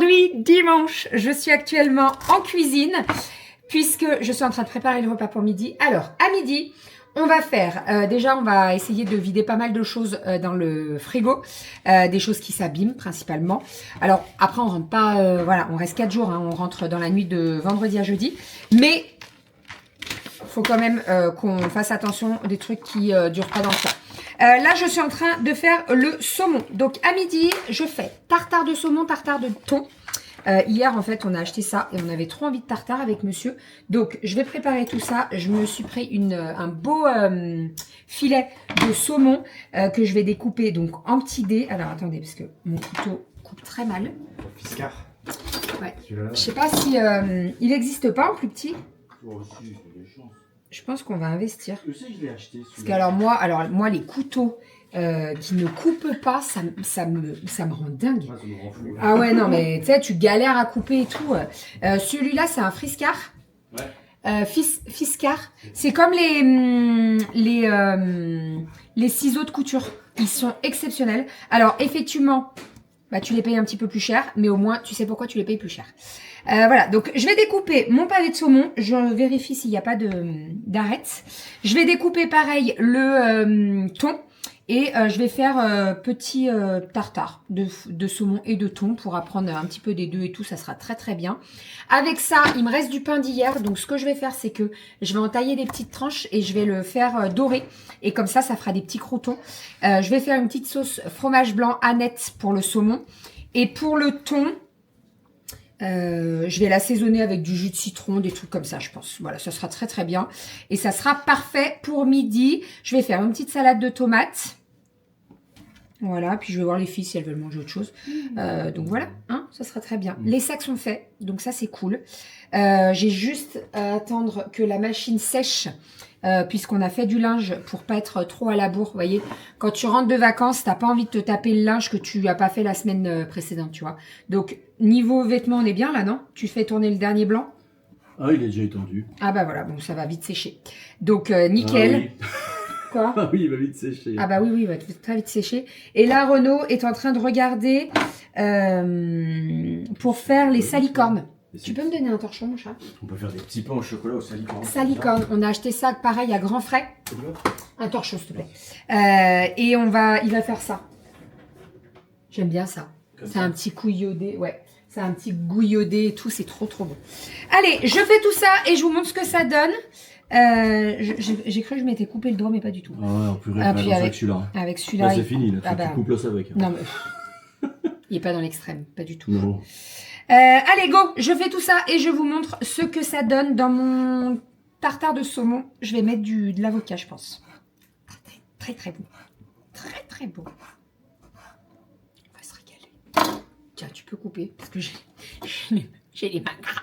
Aujourd'hui, dimanche, je suis actuellement en cuisine puisque je suis en train de préparer le repas pour midi. Alors, à midi, on va faire, déjà on va essayer de vider pas mal de choses dans le frigo, des choses qui s'abîment principalement. Alors après on rentre pas, voilà, on reste 4 jours, hein, on rentre dans la nuit de vendredi à jeudi, mais faut quand même qu'on fasse attention des trucs qui durent pas dans le temps. Là, je suis en train de faire le saumon. Donc, à midi, je fais tartare de saumon, tartare de thon. Hier, en fait, on a acheté ça et on avait trop envie de tartare avec monsieur. Donc, je vais préparer tout ça. Je me suis pris un beau filet de saumon que je vais découper donc en petits dés. Alors, attendez, parce que mon couteau coupe très mal. Fiscar. Ouais. Je sais pas si il n'existe pas en plus petit. Oh, si, c'est des chances. Je pense qu'on va investir. Je sais que je l'ai acheté. Parce que moi, les couteaux qui ne coupent pas, ça me rend dingue. Ah, ça me rend fou. Ah ouais, non, mais tu sais, tu galères à couper et tout. Celui-là, c'est un Friscar. Ouais. Fiscar. C'est comme les ciseaux de couture. Ils sont exceptionnels. Alors, effectivement, bah, tu les payes un petit peu plus cher, mais au moins, tu sais pourquoi tu les payes plus cher. Voilà, donc je vais découper mon pavé de saumon. Je vérifie s'il n'y a pas d'arête. Je vais découper pareil le thon. Et je vais faire petit tartare de saumon et de thon pour apprendre un petit peu des deux et tout. Ça sera très très bien. Avec ça, il me reste du pain d'hier. Donc ce que je vais faire, c'est que je vais en tailler des petites tranches et je vais le faire dorer. Et comme ça fera des petits croûtons. Je vais faire une petite sauce fromage blanc Annette pour le saumon. Et pour le thon... je vais l'assaisonner avec du jus de citron, des trucs comme ça, je pense. Voilà, ça sera très très bien. Et ça sera parfait pour midi. Je vais faire une petite salade de tomates. Voilà, puis je vais voir les filles si elles veulent manger autre chose. Donc voilà, hein, ça sera très bien. Les sacs sont faits, donc ça c'est cool. J'ai juste à attendre que la machine sèche. Puisqu'on a fait du linge pour pas être trop à la bourre. Vous voyez, quand tu rentres de vacances, t'as pas envie de te taper le linge que tu as pas fait la semaine précédente, tu vois. Donc, niveau vêtements, on est bien là, non? Tu fais tourner le dernier blanc? Ah, il est déjà étendu. Ah bah voilà, bon, ça va vite sécher. Donc, nickel. Ah, oui. Quoi? Ah oui, il va vite sécher. Ah bah oui, il va très vite sécher. Et là, Renaud est en train de regarder pour faire les salicornes. Tu peux me donner un torchon, mon chat? On peut faire des petits pains au chocolat au salicorne. Salicorne, on a acheté ça pareil à grands frais. Un torchon, s'il te plaît. Et il va faire ça. J'aime bien ça. C'est un petit couillaudé, ouais. C'est un petit gouillaudé et tout, c'est trop trop bon. Allez, je fais tout ça et je vous montre ce que ça donne. J'ai cru que je m'étais coupé le doigt, mais pas du tout. Ah ouais, on peut puis avec celui-là. Avec celui-là. Là, c'est fini, là. Ah bah, Tu coupes l'os avec. Hein. Non, mais il n'est pas dans l'extrême, pas du tout. Non. Allez, go, je fais tout ça et je vous montre ce que ça donne dans mon tartare de saumon. Je vais mettre de l'avocat, je pense. Très, très bon. Très, très bon. On va se régaler. Tiens, tu peux couper parce que j'ai les mains grasses.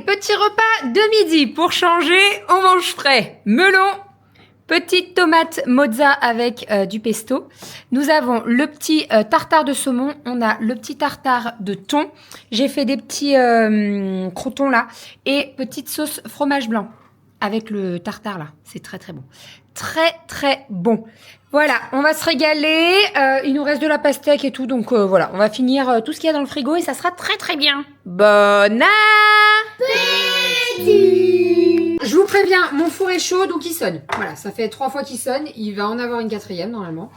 Petit repas de midi. Pour changer, on mange frais. Melon, petite tomate mozza avec du pesto. Nous avons le petit tartare de saumon. On a le petit tartare de thon. J'ai fait des petits croûtons là. Et petite sauce fromage blanc avec le tartare là. C'est très très bon. Très très bon. Voilà, on va se régaler. Il nous reste de la pastèque et tout. Donc voilà, on va finir tout ce qu'il y a dans le frigo et ça sera très très bien. Bon appétit! Je vous préviens, mon four est chaud, donc il sonne. Voilà, ça fait 3 fois qu'il sonne. Il va en avoir une 4e, normalement.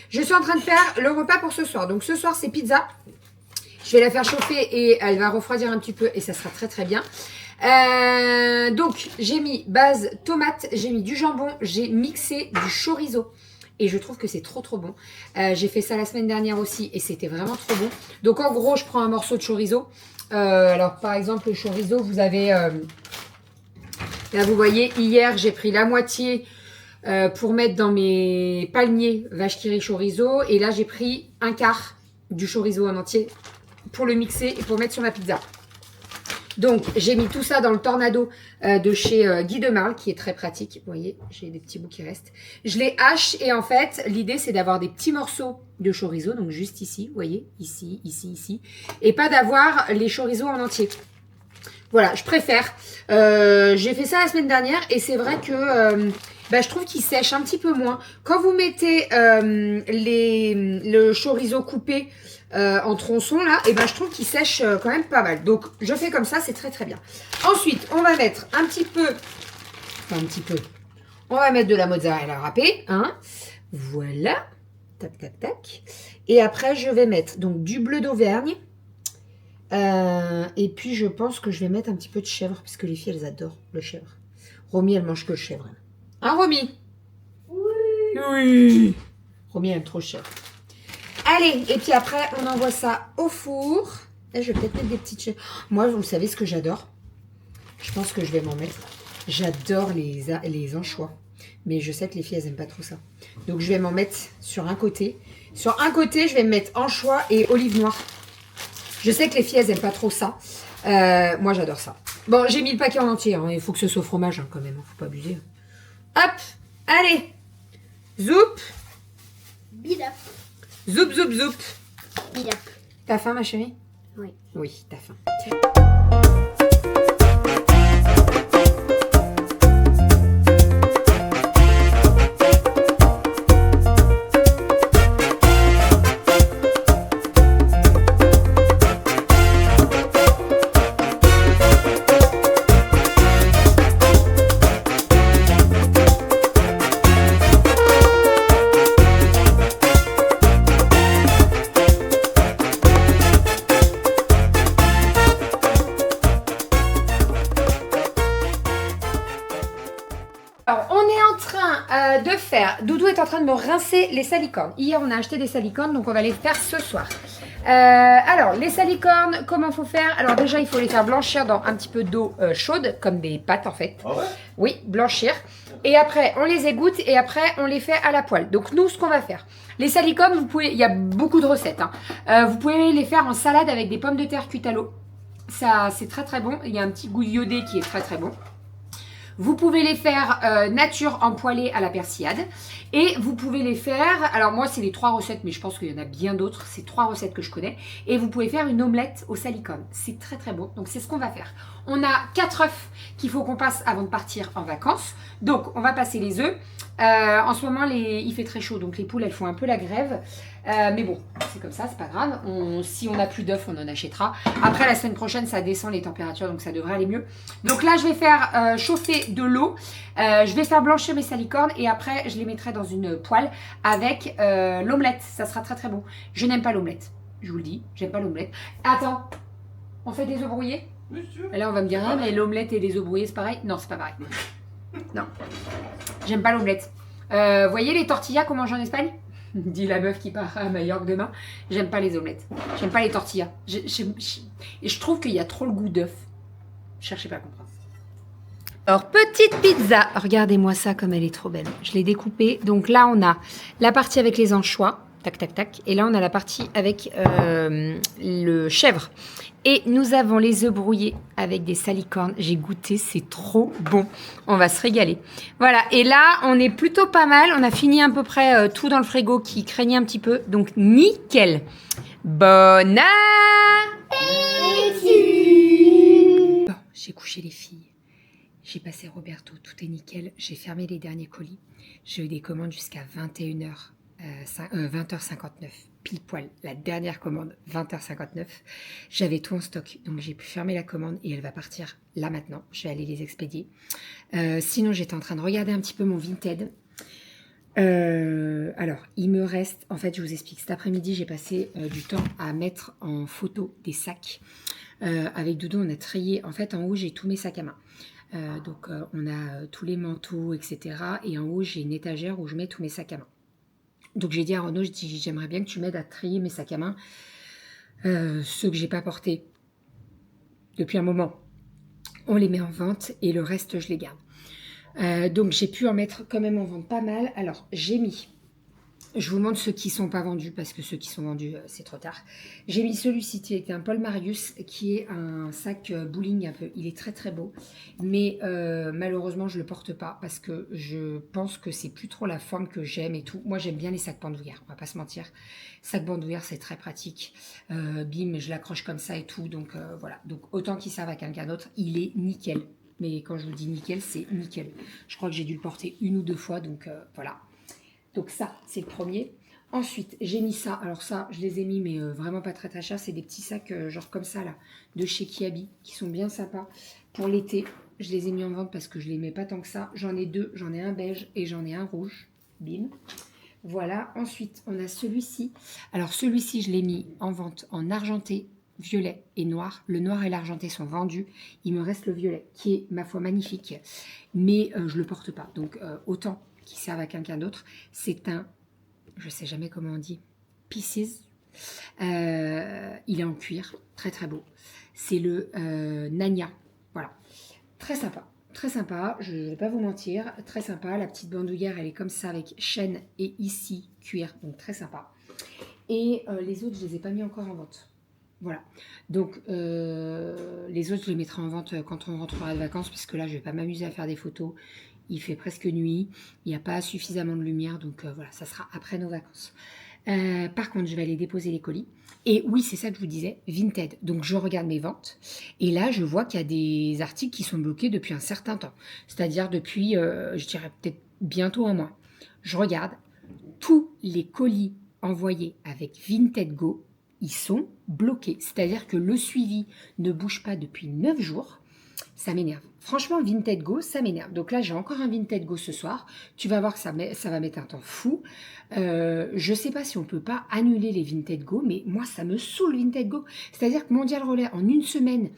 Je suis en train de faire le repas pour ce soir. Donc, ce soir, c'est pizza. Je vais la faire chauffer et elle va refroidir un petit peu et ça sera très, très bien. Donc, j'ai mis base tomate, j'ai mis du jambon, j'ai mixé du chorizo. Et je trouve que c'est trop, trop bon. J'ai fait ça la semaine dernière aussi et c'était vraiment trop bon. Donc, en gros, je prends un morceau de chorizo. Alors, par exemple, le chorizo, vous avez... là, vous voyez, hier, j'ai pris la moitié pour mettre dans mes palmiers vache qui rit chorizo. Et là, j'ai pris un quart du chorizo en entier pour le mixer et pour mettre sur ma pizza. Donc, j'ai mis tout ça dans le tornado de chez Guy de Marle, qui est très pratique. Vous voyez, j'ai des petits bouts qui restent. Je les hache et en fait, l'idée, c'est d'avoir des petits morceaux de chorizo. Donc, juste ici, vous voyez, ici, ici, ici. Et pas d'avoir les chorizos en entier. Voilà, je préfère. J'ai fait ça la semaine dernière et c'est vrai que je trouve qu'il sèche un petit peu moins. Quand vous mettez le chorizo coupé en tronçons là, et je trouve qu'il sèche quand même pas mal. Donc je fais comme ça, c'est très très bien. Ensuite, on va mettre on va mettre de la mozzarella râpée, hein. Voilà, tac tac tac. Et après je vais mettre donc du bleu d'Auvergne. Et puis je pense que je vais mettre un petit peu de chèvre parce que les filles elles adorent le chèvre. Romy elle mange que le chèvre. Hein Romy? Oui. Romy elle aime trop le chèvre. Allez, et puis après on envoie ça au four. Là je vais peut-être mettre des petites chèvres. Moi vous savez ce que j'adore? Je pense que je vais m'en mettre. J'adore les anchois. Mais je sais que les filles elles aiment pas trop ça. Donc je vais m'en mettre sur un côté. Sur un côté je vais me mettre anchois et olive noire. Je sais que les filles, elles n'aiment pas trop ça. Moi, j'adore ça. Bon, j'ai mis le paquet en entier. Hein. Il faut que ce soit fromage quand même. Faut pas abuser. Hop. Allez. Zoup. Bidap. Zoup, zoup, zoup. Bidap. T'as faim, ma chérie? Oui. Oui, t'as faim. Doudou est en train de me rincer les salicornes. Hier, on a acheté des salicornes, donc on va les faire ce soir. Alors, les salicornes, comment faut faire? Alors déjà, il faut les faire blanchir dans un petit peu d'eau chaude, comme des pâtes en fait. Ah ouais? Oui, blanchir. Et après, on les égoutte et après, on les fait à la poêle. Donc nous, ce qu'on va faire, les salicornes, vous pouvez, il y a beaucoup de recettes. Hein. Vous pouvez les faire en salade avec des pommes de terre cuites à l'eau. Ça, c'est très très bon. Il y a un petit goût iodé qui est très très bon. Vous pouvez les faire nature empoilée à la persillade. Et vous pouvez les faire, alors moi c'est les 3 recettes, mais je pense qu'il y en a bien d'autres. C'est 3 recettes que je connais. Et vous pouvez faire une omelette au salicone. C'est très très bon. Donc c'est ce qu'on va faire. On a 4 œufs qu'il faut qu'on passe avant de partir en vacances. Donc on va passer les œufs. En ce moment il fait très chaud, donc les poules elles font un peu la grève. Mais bon, c'est comme ça, c'est pas grave. Si on n'a plus d'œufs, on en achètera. Après la semaine prochaine, ça descend les températures, donc ça devrait aller mieux. Donc là, je vais faire chauffer de l'eau. Je vais faire blanchir mes salicornes et après, je les mettrai dans une poêle avec l'omelette. Ça sera très très bon. Je n'aime pas l'omelette, je vous le dis. J'aime pas l'omelette. Attends, on fait des œufs brouillés? Oui, sûr. Et là, on va me dire, ah, mais l'omelette et les œufs brouillés, c'est pareil? Non, c'est pas pareil. Non, j'aime pas l'omelette. Voyez les tortillas qu'on mange en Espagne? Dit la meuf qui part à Majorque demain. J'aime pas les omelettes. J'aime pas les tortillas. Et je trouve qu'il y a trop le goût d'œuf. Cherchez pas à comprendre. Alors, petite pizza. Regardez-moi ça comme elle est trop belle. Je l'ai découpée. Donc là, on a la partie avec les anchois. Tac, tac, tac. Et là, on a la partie avec le chèvre. Et nous avons les œufs brouillés avec des salicornes. J'ai goûté, c'est trop bon. On va se régaler. Voilà, et là, on est plutôt pas mal. On a fini à peu près tout dans le frigo qui craignait un petit peu. Donc, nickel. Bon appétit. Bon, j'ai couché les filles. J'ai passé Roberto, tout est nickel. J'ai fermé les derniers colis. J'ai eu des commandes jusqu'à 21h. 20h59, pile poil, la dernière commande, 20h59. J'avais tout en stock, donc j'ai pu fermer la commande et elle va partir là maintenant. Je vais aller les expédier. Sinon, j'étais en train de regarder un petit peu mon Vinted. Alors, il me reste, en fait, je vous explique. Cet après-midi, j'ai passé du temps à mettre en photo des sacs. Avec Doudou, on a trié. En fait, en haut, j'ai tous mes sacs à main. Donc, on a tous les manteaux, etc. Et en haut, j'ai une étagère où je mets tous mes sacs à main. Donc, j'ai dit à Renaud, j'aimerais bien que tu m'aides à trier mes sacs à main. Ceux que j'ai pas portés depuis un moment, on les met en vente et le reste, je les garde. Donc, j'ai pu en mettre quand même en vente pas mal. Alors, j'ai mis... Je vous montre ceux qui ne sont pas vendus parce que ceux qui sont vendus, c'est trop tard. J'ai mis celui-ci qui est un Paul Marius qui est un sac bowling un peu. Il est très très beau. Mais malheureusement, je ne le porte pas parce que je pense que c'est plus trop la forme que j'aime et tout. Moi, j'aime bien les sacs bandoulières, on va pas se mentir. Sac bandoulière, c'est très pratique. Bim, je l'accroche comme ça et tout. Donc voilà. Donc autant qu'il serve à quelqu'un d'autre, il est nickel. Mais quand je vous dis nickel, c'est nickel. Je crois que j'ai dû le porter 1 ou 2 fois. Donc voilà. Donc ça, c'est le premier. Ensuite, j'ai mis ça. Alors ça, je les ai mis, mais vraiment pas très très cher. C'est des petits sacs genre comme ça, là, de chez Kiabi, qui sont bien sympas. Pour l'été, je les ai mis en vente parce que je les mets pas tant que ça. J'en ai 2. J'en ai un beige et j'en ai un rouge. Bim. Voilà. Ensuite, on a celui-ci. Alors celui-ci, je l'ai mis en vente en argenté, violet et noir. Le noir et l'argenté sont vendus. Il me reste le violet, qui est, ma foi, magnifique. Mais je le porte pas. Donc autant... qui servent à quelqu'un d'autre. C'est un, je sais jamais comment on dit, Pieces. Il est en cuir, très très beau. C'est le Nania, voilà. Très sympa, je ne vais pas vous mentir, très sympa. La petite bandoulière, elle est comme ça avec chaîne et ici cuir, donc très sympa. Et les autres, je les ai pas mis encore en vente. Voilà, donc les autres, je les mettrai en vente quand on rentrera de vacances, parce que là, je vais pas m'amuser à faire des photos. Il fait presque nuit, il n'y a pas suffisamment de lumière, donc voilà, ça sera après nos vacances. Par contre, je vais aller déposer les colis. Et oui, c'est ça que je vous disais, Vinted. Donc, je regarde mes ventes. Et là, je vois qu'il y a des articles qui sont bloqués depuis un certain temps. C'est-à-dire depuis, je dirais peut-être bientôt un mois. Je regarde, tous les colis envoyés avec Vinted Go, ils sont bloqués. C'est-à-dire que le suivi ne bouge pas depuis 9 jours. Ça m'énerve. Franchement, Vinted Go, ça m'énerve. Donc là, j'ai encore un Vinted Go ce soir. Tu vas voir que ça va mettre un temps fou. Je ne sais pas si on ne peut pas annuler les Vinted Go, mais moi, ça me saoule Vinted Go. C'est-à-dire que Mondial Relais, en une semaine,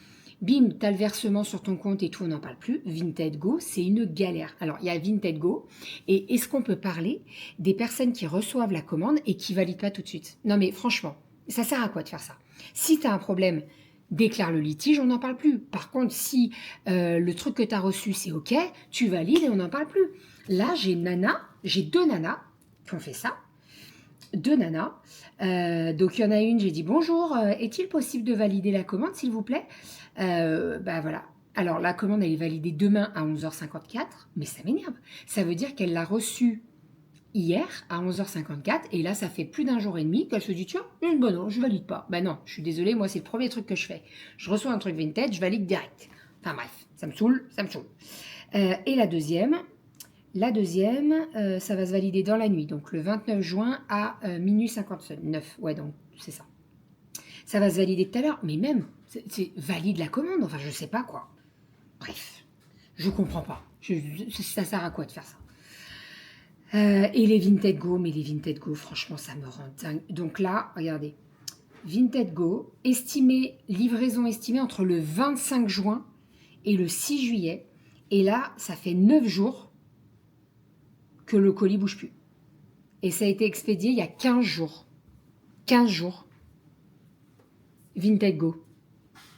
bim, tu as le versement sur ton compte et tout, on n'en parle plus. Vinted Go, c'est une galère. Alors, il y a Vinted Go. Et est-ce qu'on peut parler des personnes qui reçoivent la commande et qui ne valident pas tout de suite? Non, mais franchement, ça sert à quoi de faire ça? Si tu as un problème... déclare le litige, on n'en parle plus. Par contre, si le truc que tu as reçu, c'est OK, tu valides et on n'en parle plus. Là, j'ai 2 nanas qui ont fait ça. 2 nanas. Donc, il y en a une, j'ai dit, bonjour, est-il possible de valider la commande, s'il vous plaît? Bah voilà. Alors, la commande, elle est validée demain à 11h54, mais ça m'énerve. Ça veut dire qu'elle l'a reçue hier à 11h54 et là ça fait plus d'1 jour et demi qu'elle se dit tiens, bon non, je valide pas. Ben non, je suis désolée, moi c'est le premier truc que je fais. Je reçois un truc Vinted, je valide direct. Enfin bref, ça me saoule. Et la deuxième, ça va se valider dans la nuit, donc le 29 juin à minuit 59. Ouais, donc c'est ça. Ça va se valider tout à l'heure, mais même, c'est valide la commande, enfin je sais pas quoi. Bref, je comprends pas. Ça sert à quoi de faire ça? Et les Vinted Go, mais les Vinted Go, franchement, ça me rend dingue. Donc là, regardez, Vinted Go, livraison estimée entre le 25 juin et le 6 juillet. Et là, ça fait 9 jours que le colis bouge plus. Et ça a été expédié il y a 15 jours. 15 jours. Vinted Go.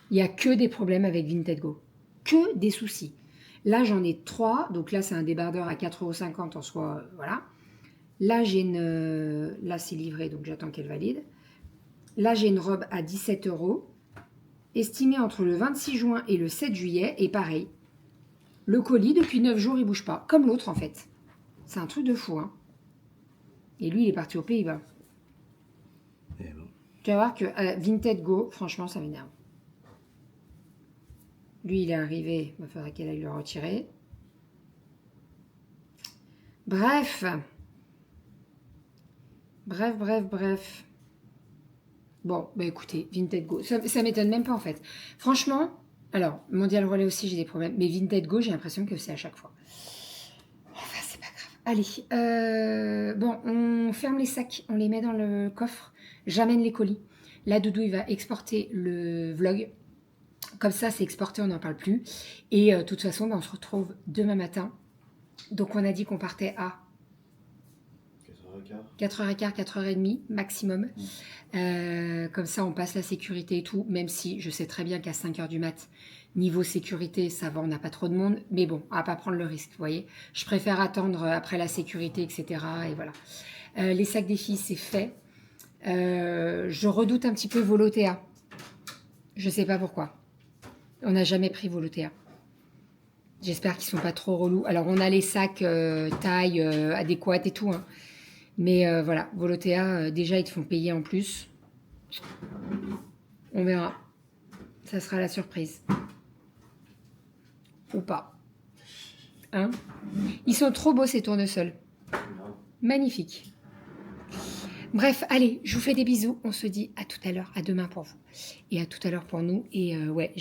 Il n'y a que des problèmes avec Vinted Go. Que des soucis. Là, j'en ai 3. Donc là, c'est un débardeur à 4,50 € en soi. Voilà. Là, là, c'est livré, donc j'attends qu'elle valide. Là, j'ai une robe à 17 €, estimée entre le 26 juin et le 7 juillet. Et pareil, le colis, depuis 9 jours, il ne bouge pas. Comme l'autre, en fait. C'est un truc de fou, hein. Et lui, il est parti aux Pays-Bas. Bon. Tu vas voir que Vinted Go, franchement, ça m'énerve. Lui, il est arrivé. Il va falloir qu'elle aille le retirer. Bref. Bref. Bon, bah écoutez, Vinted Go, ça m'étonne même pas en fait. Franchement, alors, Mondial Relais aussi, j'ai des problèmes, mais Vinted Go, j'ai l'impression que c'est à chaque fois. Enfin, c'est pas grave. Allez, bon, on ferme les sacs, on les met dans le coffre, j'amène les colis. Là, Doudou, il va exporter le vlog. Comme ça, c'est exporté, on n'en parle plus. Et de toute façon, bah, on se retrouve demain matin. Donc, on a dit qu'on partait à 4h15, 4h30 maximum. Comme ça, on passe la sécurité et tout, même si je sais très bien qu'à 5h du mat, niveau sécurité, ça va, on n'a pas trop de monde. Mais bon, on va pas prendre le risque, vous voyez. Je préfère attendre après la sécurité, etc. Et voilà. Les sacs des filles, c'est fait. Je redoute un petit peu Volotea. Je sais pas pourquoi. On n'a jamais pris Volotea. J'espère qu'ils sont pas trop relous. Alors, on a les sacs taille adéquate et tout, hein. Mais voilà, Volotea, déjà, ils te font payer en plus. On verra. Ça sera la surprise. Ou pas. Hein? Ils sont trop beaux, ces tournesols. Magnifiques. Bref, allez, je vous fais des bisous. On se dit à tout à l'heure, à demain pour vous. Et à tout à l'heure pour nous. Et ouais,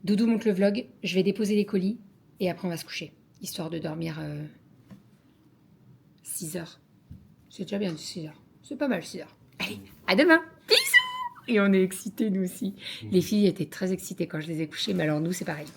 Doudou monte le vlog. Je vais déposer les colis. Et après, on va se coucher. Histoire de dormir 6 heures. C'est déjà bien 6 heures. C'est pas mal 6 heures. Allez, à demain. Bisous. Et on est excités, nous aussi. Les filles étaient très excitées quand je les ai couchées. Mais alors, nous, c'est pareil.